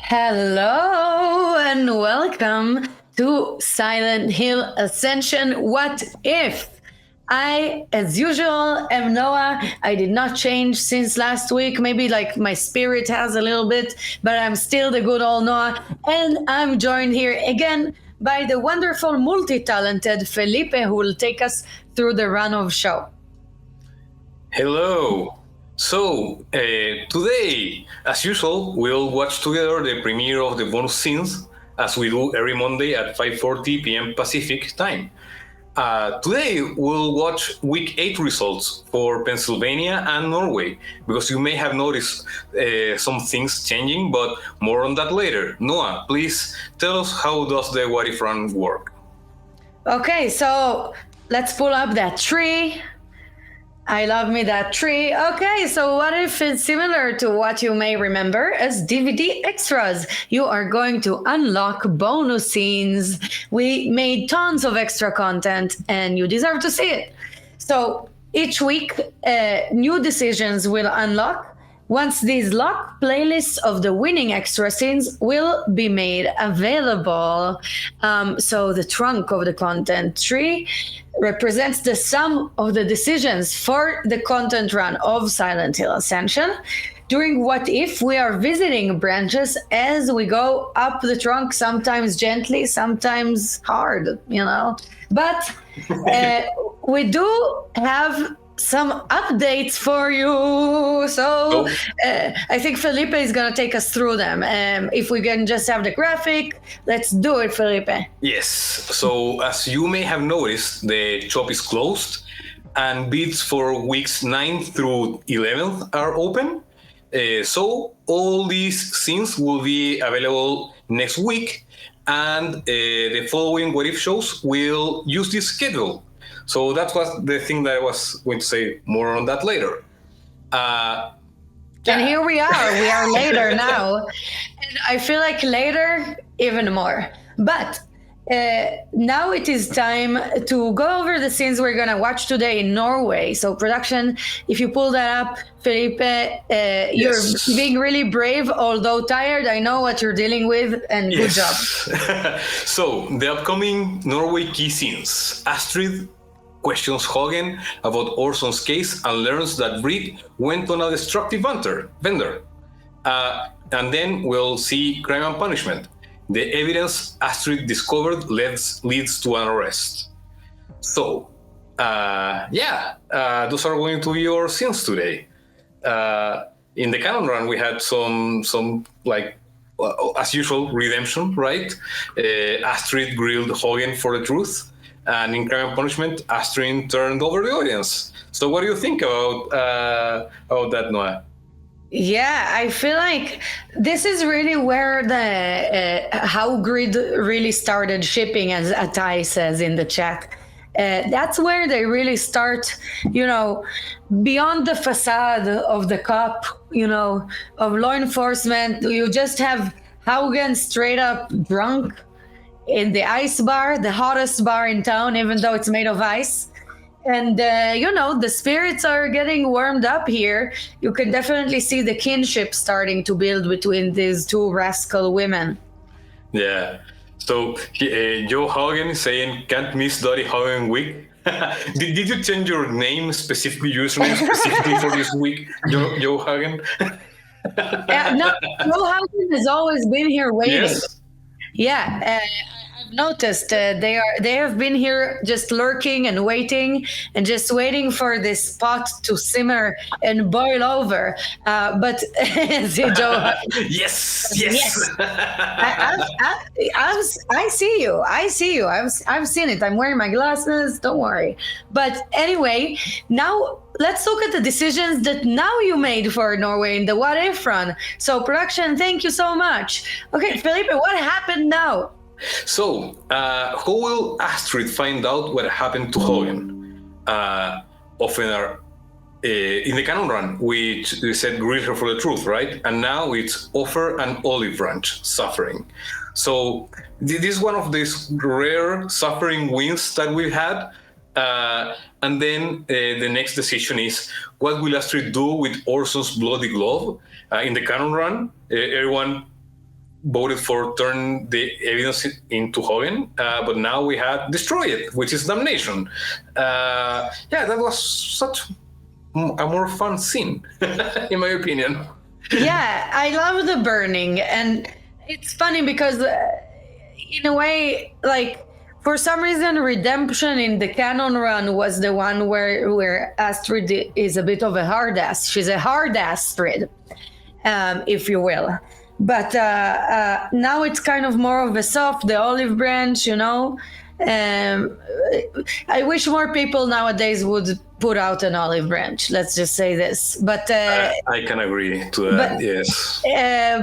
Hello and welcome to Silent Hill Ascension. What if? I, as usual, am Noah. I did not change since last week. Maybe like my spirit has a little bit, but I'm still the good old Noah. And I'm joined here again by the wonderful, multi talented Felipe, who will take us through the run of show. Hello. Today, as usual, we'll watch together the premiere of the bonus scenes as we do every Monday at 5:40 p.m. Pacific time. Today, we'll watch Week 8 results for Pennsylvania and Norway, because you may have noticed some things changing, but more on that later. Noah, please tell us, how does the What If Run work? Okay, so let's pull up that tree. I love me that tree. Okay, so what if it's similar to what you may remember as DVD extras? You are going to unlock bonus scenes. We made tons of extra content and you deserve to see it. So each week, new decisions will unlock. Once these lock, playlists of the winning extra scenes will be made available. So the trunk of the content tree represents the sum of the decisions for the content run of Silent Hill Ascension. During What If, we are visiting branches as we go up the trunk, sometimes gently, sometimes hard, But we do have some updates for you. So I think Felipe is going to take us through them. If we can just have the graphic, let's do it, Felipe. Yes. So as you may have noticed, the shop is closed and bids for weeks 9 through 11th are open. So all these scenes will be available next week, and the following What If shows will use this schedule. So that was the thing that I was going to say more on that later. And here we are. We are later now. And I feel like later even more. But now it is time to go over the scenes we're going to watch today in Norway. So production, if you pull that up, Felipe, you're being really brave, although tired. I know what you're dealing with, and good job. So the upcoming Norway key scenes. Astrid questions Hagen about Orson's case and learns that Britt went on a destructive vendor. And then we'll see Crime and Punishment. The evidence Astrid discovered leads to an arrest. So, those are going to be your scenes today. In the canon run, we had some like, as usual, redemption, right? Astrid grilled Hagen for the truth. And in Crime and Punishment, Astrid turned over the audience. So what do you think about that, Noah? Yeah, I feel like this is really where the how Grid really started shipping, as Atai says in the chat. That's where they really start, beyond the facade of the cop, of law enforcement. You just have Haugen straight up drunk in the ice bar, the hottest bar in town, even though it's made of ice. And, the spirits are getting warmed up here. You can definitely see the kinship starting to build between these two rascal women. Yeah. So Joe Hagen saying, can't miss Dottie Hagen week. did you change your name specifically, username specifically for this week, Joe Hagen? No, Joe Hagen has always been here waiting. Yes. Yeah, I've noticed they have been here just lurking and waiting for this pot to simmer and boil over. But see, Joe, yes. I see you. I've seen it. I'm wearing my glasses. Don't worry. But anyway, now let's look at the decisions that now you made for Norway in the What If run. So production, thank you so much. Okay, Felipe, what happened now? So, how will Astrid find out what happened to Hagen? Often in the canon run, which we said grill her for the truth, right? And now it's offer an olive branch suffering. So this is one of these rare suffering wins that we've had. And then the next decision is, what will Astrid do with Orson's bloody glove? In the canon run, everyone voted for turn the evidence into Hogan, but now we have destroy it, which is damnation. That was such a more fun scene, in my opinion. Yeah, I love the burning, and it's funny because, in a way, like for some reason, redemption in the canon run was the one where Astrid is a bit of a hard ass. She's a hard Astrid, if you will. But now it's kind of more of a soft, the olive branch, you know. I wish more people nowadays would put out an olive branch. Let's just say this. But I can agree to that. Yes.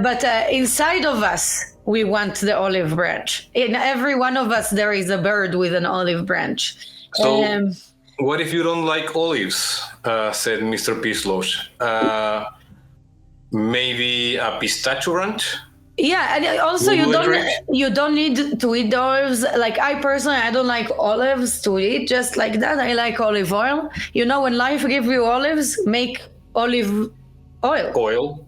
But inside of us, we want the olive branch. In every one of us, there is a bird with an olive branch. So, what if you don't like olives? Said Mr. Pislosh. Maybe a pistachio ranch. Yeah, and also you don't need to eat the olives. Like I personally, I don't like olives to eat just like that. I like olive oil. You know, when life gives you olives, make olive oil.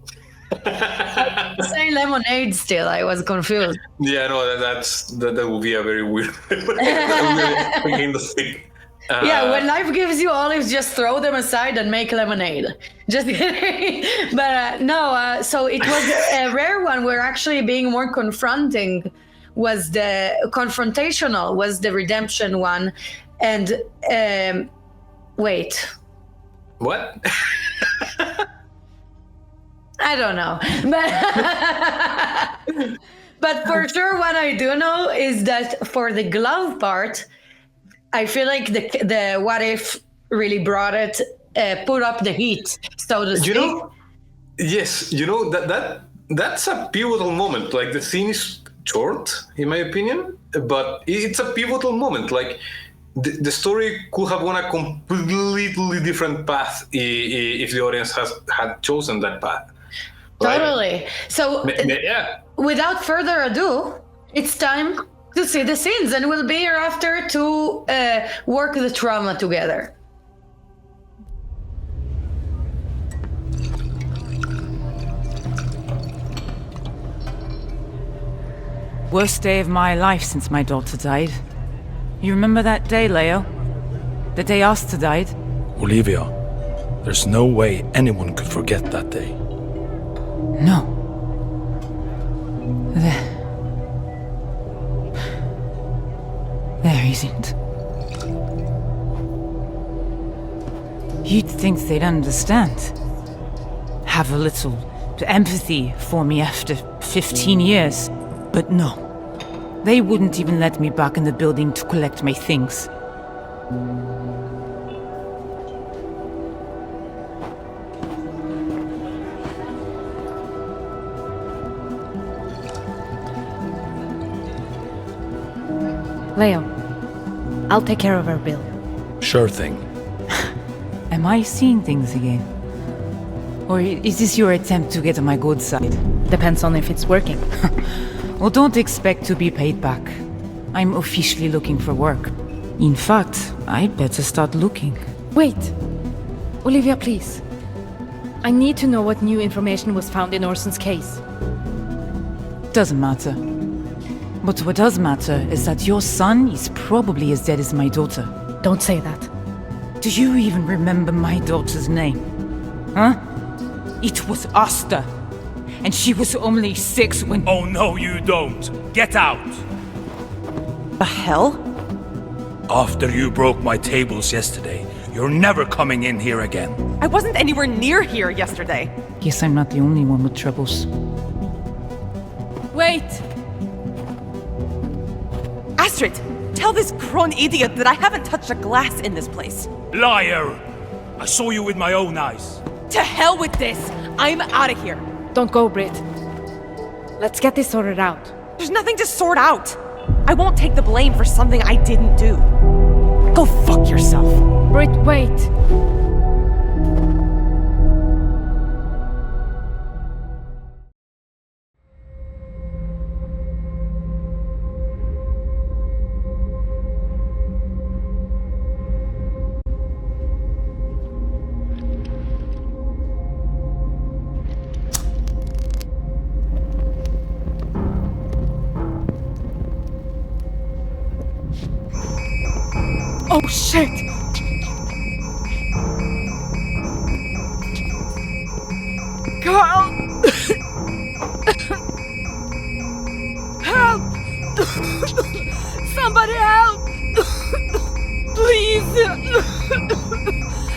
Say lemonade still. I was confused. Yeah, no, that would be a very weird. Became the thing. Yeah, when life gives you olives, just throw them aside and make lemonade. Just kidding. But no, so it was a rare one where actually being more confronting was the confrontational, was the redemption one. And wait. What? I don't know. But for sure, what I do know is that for the glove part, I feel like the what if really brought it, put up the heat, so to speak. Yes, that's a pivotal moment. Like the scene is short, in my opinion, but it's a pivotal moment. Like the story could have gone a completely different path if the audience had chosen that path. Right? Totally. So, without further ado, it's time to see the scenes, and we'll be here after to work the trauma together. Worst day of my life since my daughter died. You remember that day, Leo? The day Asta died? Olivia, there's no way anyone could forget that day. No. There isn't. You'd think they'd understand. Have a little empathy for me after 15 years. But no. They wouldn't even let me back in the building to collect my things. Leo, I'll take care of our bill. Sure thing. Am I seeing things again? Or is this your attempt to get on my good side? Depends on if it's working. Well, don't expect to be paid back. I'm officially looking for work. In fact, I'd better start looking. Wait! Olivia, please. I need to know what new information was found in Orson's case. Doesn't matter. But what does matter is that your son is probably as dead as my daughter. Don't say that. Do you even remember my daughter's name? Huh? It was Asta. And she was only 6 when... Oh, no, you don't. Get out. The hell? After you broke my tables yesterday, you're never coming in here again. I wasn't anywhere near here yesterday. Guess I'm not the only one with troubles. Wait! Astrid, tell this crone idiot that I haven't touched a glass in this place. Liar! I saw you with my own eyes. To hell with this! I'm out of here. Don't go, Britt. Let's get this sorted out. There's nothing to sort out. I won't take the blame for something I didn't do. Go fuck yourself. Britt, wait. Oh shit! Carl! Help! Somebody help! Please!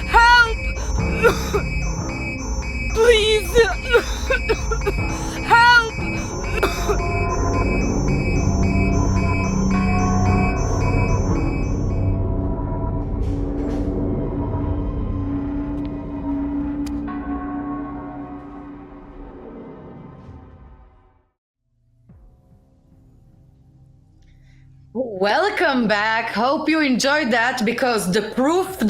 Help! Please! Help! Welcome back. Hope you enjoyed that because the proof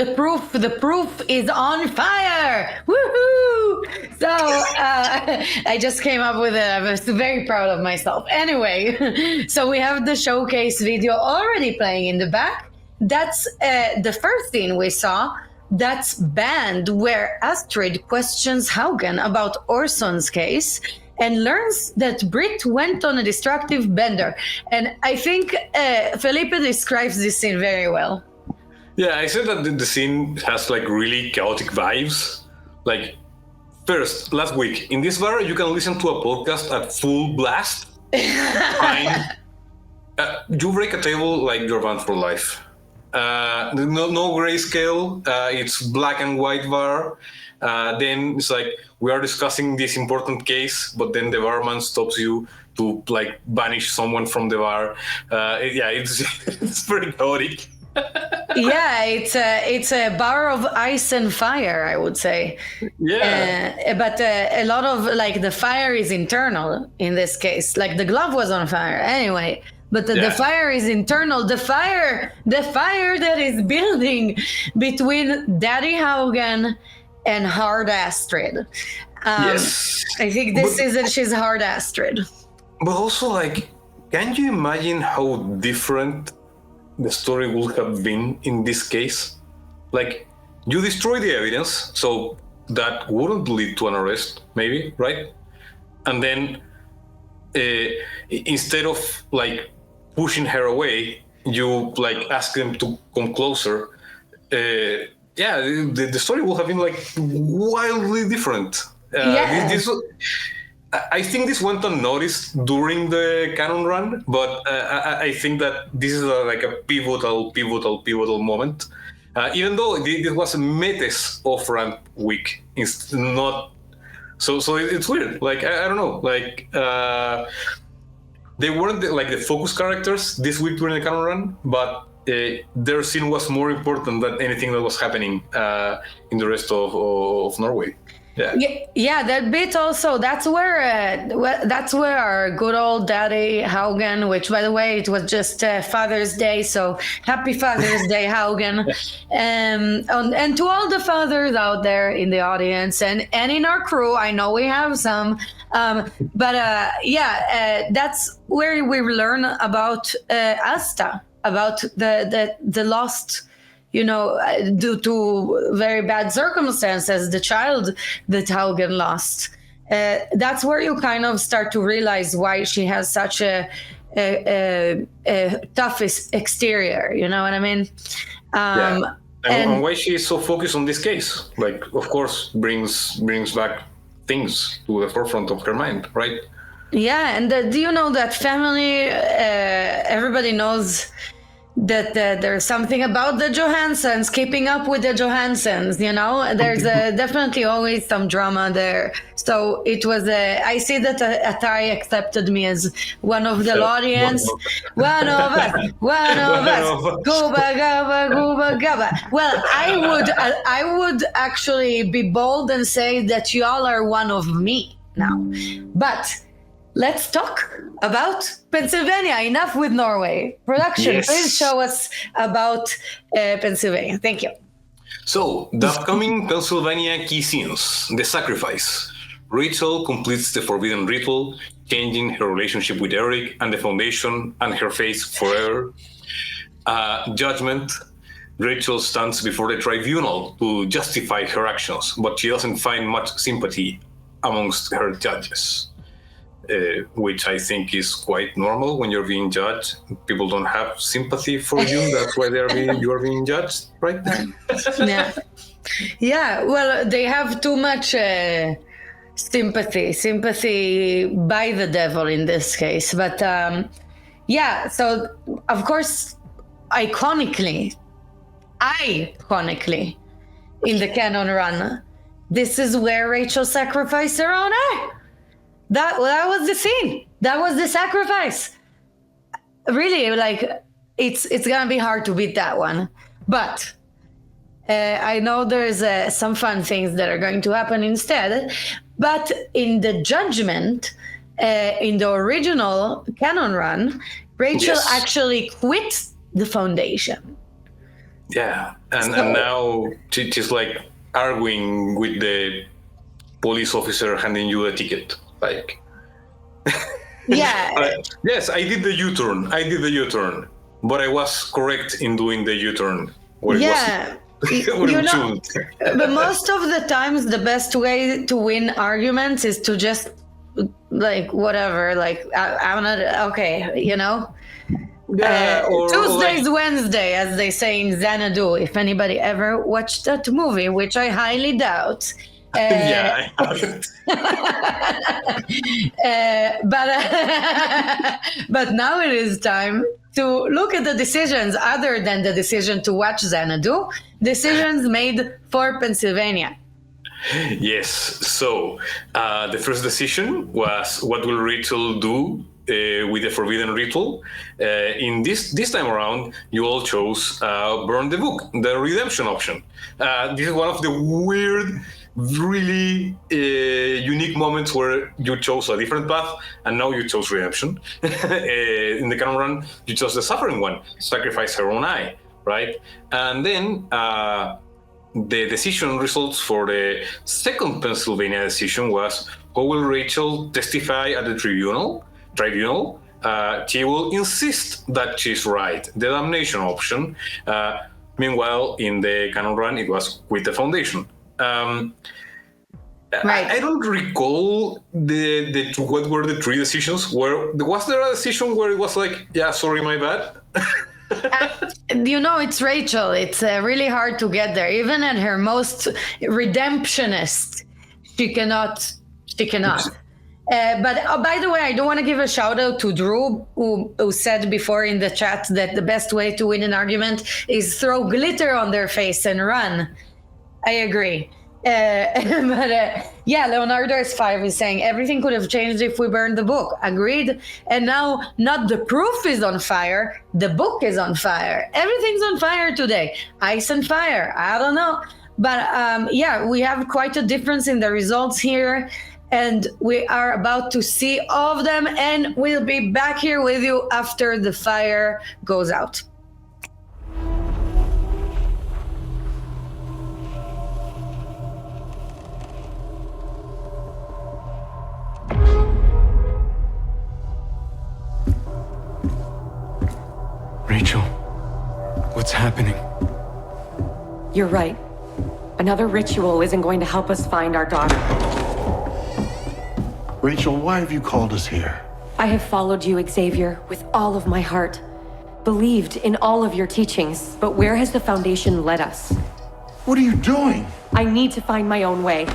is on fire. Woohoo! So I just came up with it. I was very proud of myself. Anyway, so we have the showcase video already playing in the back. That's the first scene we saw. That's Band, where Astrid questions Haugen about Orson's case and learns that Brit went on a destructive bender. And I think Felipe describes this scene very well. Yeah, I said that the scene has like really chaotic vibes. Like, first, last week, in this bar, you can listen to a podcast at full blast. Fine. You break a table like you're banned for life. No grayscale. It's black and white bar. Then it's like we are discussing this important case, but then the barman stops you to like banish someone from the bar. It's pretty chaotic. Yeah, it's a bar of ice and fire, I would say. Yeah, but a lot of like the fire is internal in this case. Like the glove was on fire anyway. But the fire is internal. The fire that is building between Daddy Haugen and Hard Astrid. yes. I think she's Hard Astrid. But also, like, can you imagine how different the story would have been in this case? Like, you destroy the evidence, so that wouldn't lead to an arrest, maybe, right? And then instead of like pushing her away, you like ask them to come closer. The story would have been like wildly different. I think this went unnoticed during the canon run, but I think that this is like a pivotal moment. Even though this was Mete's off-ramp week, it's not. So it's weird. Like I don't know. Like they weren't the focus characters this week during the canon run, but their scene was more important than anything that was happening in the rest of Norway. Yeah, that bit also. That's where our good old Daddy Haugen, which by the way it was just Father's Day, so happy Father's Day, Haugen, and to all the fathers out there in the audience and in our crew. I know we have some, that's where we learn about Asta, about the lost. Due to very bad circumstances, the child that Haugen lost. That's where you kind of start to realize why she has such a tough exterior. You know what I mean? And why she is so focused on this case, like, of course, brings back things to the forefront of her mind, right? Yeah, and do you know that family? Everybody knows that there's something about the Johansons, keeping up with the Johansons, there's definitely always some drama there. So it was I see that Atari accepted me as one of the audience. One of us. Gooba gaba, gooba gaba. Well, I would actually be bold and say that y'all are one of me now. But let's talk about Pennsylvania. Enough with Norway. Production, Please show us about Pennsylvania. Thank you. So, the upcoming Pennsylvania key scenes. The sacrifice. Rachel completes the forbidden ritual, changing her relationship with Eric and the Foundation and her face forever. Judgment. Rachel stands before the tribunal to justify her actions, but she doesn't find much sympathy amongst her judges. which I think is quite normal when you're being judged. People don't have sympathy for you. That's why you are being judged, right? Yeah. Yeah, well, they have too much sympathy by the devil in this case. But yeah, so of course, iconically, in the canon run, this is where Rachel sacrificed her own eye. That was the scene. That was the sacrifice. Really, like it's gonna be hard to beat that one. But I know there's some fun things that are going to happen instead. But in the judgment, in the original canon run, Rachel actually quit the Foundation. Yeah, and now she's like arguing with the police officer handing you a ticket. Like, yeah. Yes, I did the U-turn. But I was correct in doing the U-turn. Yeah. But most of the times, the best way to win arguments is to just, like, whatever. Like, I'm not, okay, you know? Yeah, Tuesday's Wednesday, as they say in Xanadu, if anybody ever watched that movie, which I highly doubt. Yeah, I haven't. But now it is time to look at the decisions other than the decision to watch Xanadu, decisions made for Pennsylvania. Yes, so the first decision was what will Rachel do with the forbidden ritual. In this time around, you all chose burn the book, the redemption option. This is one of the weird, really unique moments where you chose a different path and now you chose redemption. In the canon run, you chose the suffering one, sacrifice her own eye, right? And then the decision results for the second Pennsylvania decision was, how will Rachel testify at the tribunal? She will insist that she's right, the damnation option. Meanwhile, in the canon run, it was with the Foundation. Right. I don't recall what were the three decisions. Was there a decision where it was like, yeah, sorry, my bad? You know, it's Rachel. It's really hard to get there. Even at her most redemptionist, she cannot. But by the way, I do want to give a shout out to Drew, who said before in the chat that the best way to win an argument is throw glitter on their face and run. I agree. Yeah, Leonardo S5 is saying everything could have changed if we burned the book. Agreed. And now not the proof is on fire, the book is on fire. Everything's on fire today. Ice and fire. I don't know. But yeah, we have quite a difference in the results here. And we are about to see all of them. And we'll be back here with you after the fire goes out. Rachel, what's happening? You're right. Another ritual isn't going to help us find our daughter. Rachel, why have you called us here? I have followed you, Xavier, with all of my heart. Believed in all of your teachings, but where has the Foundation led us? What are you doing? I need to find my own way,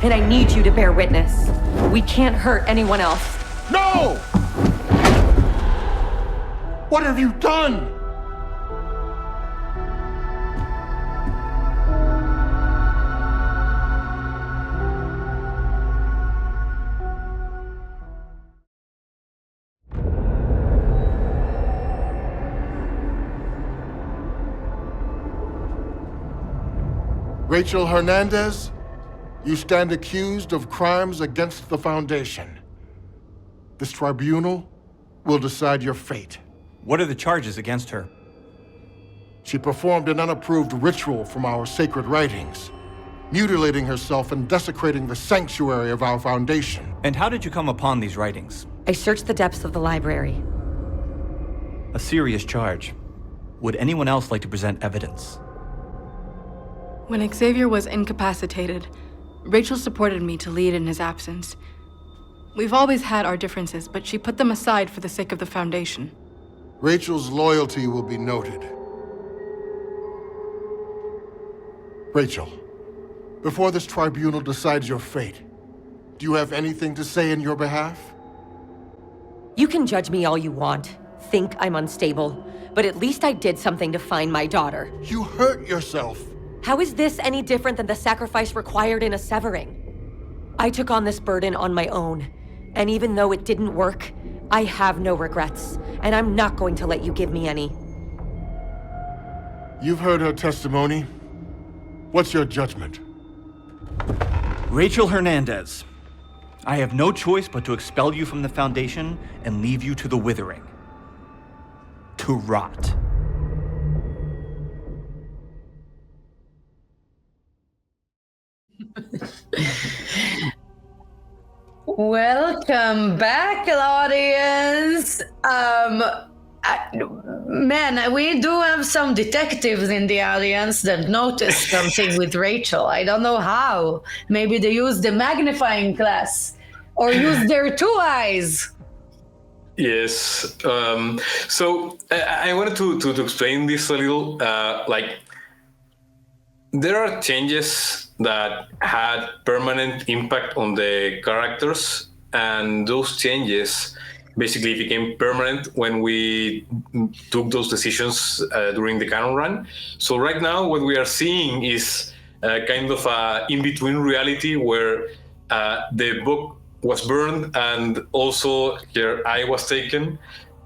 and I need you to bear witness. We can't hurt anyone else. No! What have you done? Rachel Hernandez, you stand accused of crimes against the Foundation. This tribunal will decide your fate. What are the charges against her? She performed an unapproved ritual from our sacred writings, mutilating herself and desecrating the sanctuary of our Foundation. And how did you come upon these writings? I searched the depths of the library. A serious charge. Would anyone else like to present evidence? When Xavier was incapacitated, Rachel supported me to lead in his absence. We've always had our differences, but she put them aside for the sake of the Foundation. Rachel's loyalty will be noted. Rachel, before this tribunal decides your fate, do you have anything to say in your behalf? You can judge me all you want, think I'm unstable, but at least I did something to find my daughter. You hurt yourself. How is this any different than the sacrifice required in a severing? I took on this burden on my own, and even though it didn't work, I have no regrets, and I'm not going to let you give me any. You've heard her testimony. What's your judgment? Rachel Hernandez, I have no choice but to expel you from the Foundation and leave you to the withering. To rot. Welcome back, audience. Man, we do have some detectives in the audience that noticed something with Rachel. I don't know how. Maybe they used the magnifying glass or used their two eyes. Yes. So I wanted to explain this a little. There are changes that had permanent impact on the characters, and those changes basically became permanent when we took those decisions during the canon run. So right now, what we are seeing is kind of a in-between reality where the book was burned and also her eye was taken.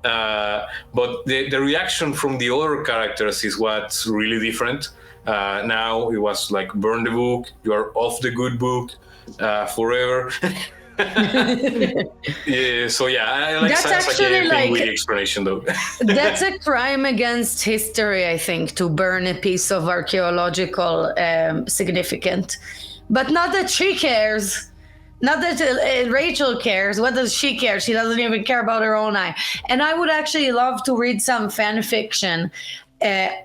But the reaction from the other characters is what's really different. Now it was like, burn the book, you are off the good book forever. Yeah, so yeah, I like That's actually like with the explanation though. That's a crime against history, I think, to burn a piece of archaeological significant. But not that she cares. Not that Rachel cares. What does she care? She doesn't even care about her own eye. And I would actually love to read some fan fiction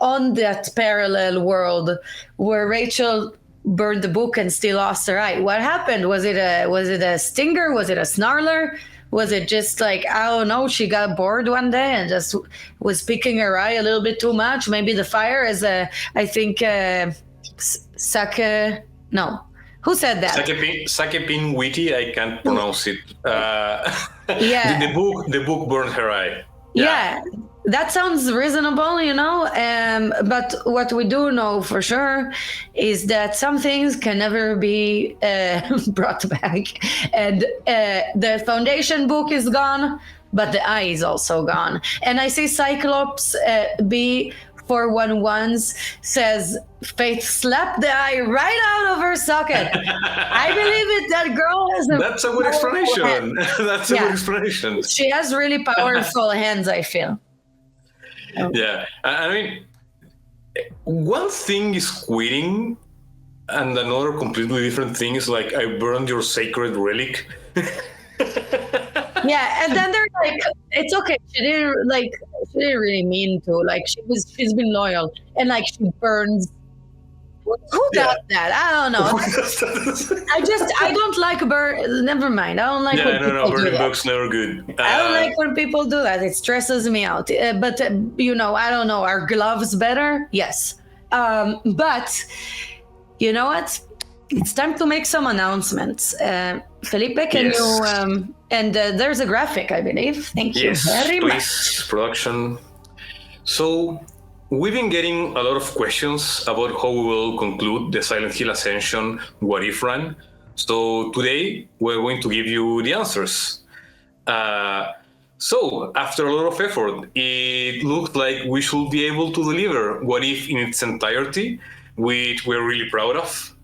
on that parallel world where Rachel burned the book and still lost her eye. What happened? Was it a stinger? Was it a snarler? Was it just like, I don't know, she got bored one day and just was picking her eye a little bit too much? Maybe the fire is I think no. Who said that? Sakepin Witty, I can't pronounce it. Yeah. The book burned her eye. Yeah, that sounds reasonable, you know. But what we do know for sure is that some things can never be brought back. And the Foundation book is gone, but the eye is also gone. And I see Cyclops B411 says, Faith slapped the eye right out of her socket. I believe it. That girl has That's a good explanation. That's a good explanation. She has really powerful hands, I feel. Yeah, I mean, one thing is quitting, and another completely different thing is like, I burned your sacred relic. Yeah, and then they're like, it's okay. She didn't really mean to. Like, she's been loyal, and like she burns. Who does that? I don't know. I don't like burn. Never mind. I don't like when people do burning that. books never good. I don't like when people do that. It stresses me out. But you know, I don't know. Are gloves better? Yes. But you know what? It's time to make some announcements. Felipe, can you? And there's a graphic, I believe. Thank you very much. Production. So we've been getting a lot of questions about how we will conclude the Silent Hill Ascension What If run. So today we're going to give you the answers. So after a lot of effort, it looked like we should be able to deliver What If in its entirety, which we're really proud of.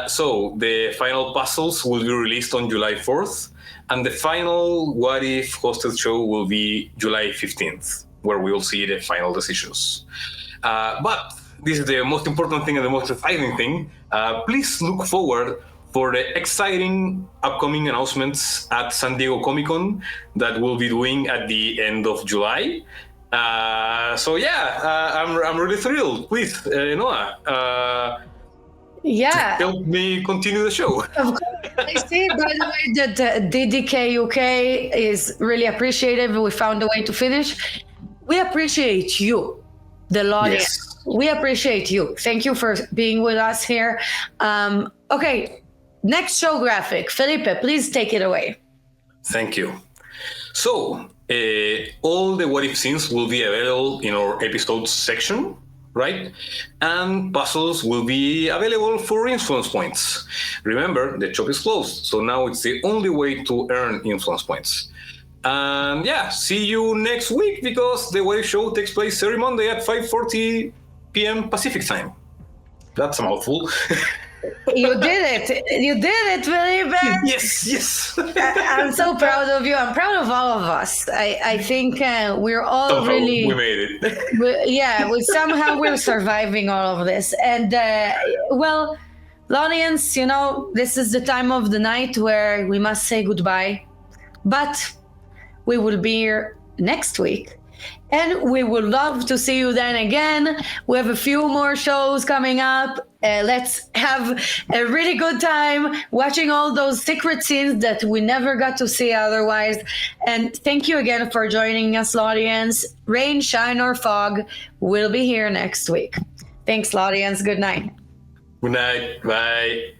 So the final puzzles will be released on July 4th, and the final What If hosted show will be July 15th, where we will see the final decisions. But this is the most important thing and the most exciting thing. Please look forward for the exciting upcoming announcements at San Diego Comic-Con that we'll be doing at the end of July. I'm really thrilled. Please, Noah. Yeah. help me continue the show. Of course. I see, by the way, that DDK UK is really appreciative. We found a way to finish. We appreciate you, the audience. Yes. We appreciate you. Thank you for being with us here. Okay, next show graphic. Felipe, please take it away. Thank you. So, all the what if scenes will be available in our episodes section, right? And puzzles will be available for influence points. Remember, the shop is closed, so now it's the only way to earn influence points. And yeah, see you next week because the what if show takes place every Monday at 5:40 p.m. Pacific time. That's a mouthful. You did it. You did it, Felipe. Yes. I'm so proud of you. I'm proud of all of us. I think we're all Somehow really... we made it. Somehow we're surviving all of this. And, well, audience, this is the time of the night where we must say goodbye. But we will be here next week. And we would love to see you then again. We have a few more shows coming up. Let's have a really good time watching all those secret scenes that we never got to see otherwise. And thank you again for joining us, audience. Rain, shine, or fog, we'll be here next week. Thanks, audience. Good night. Good night. Bye.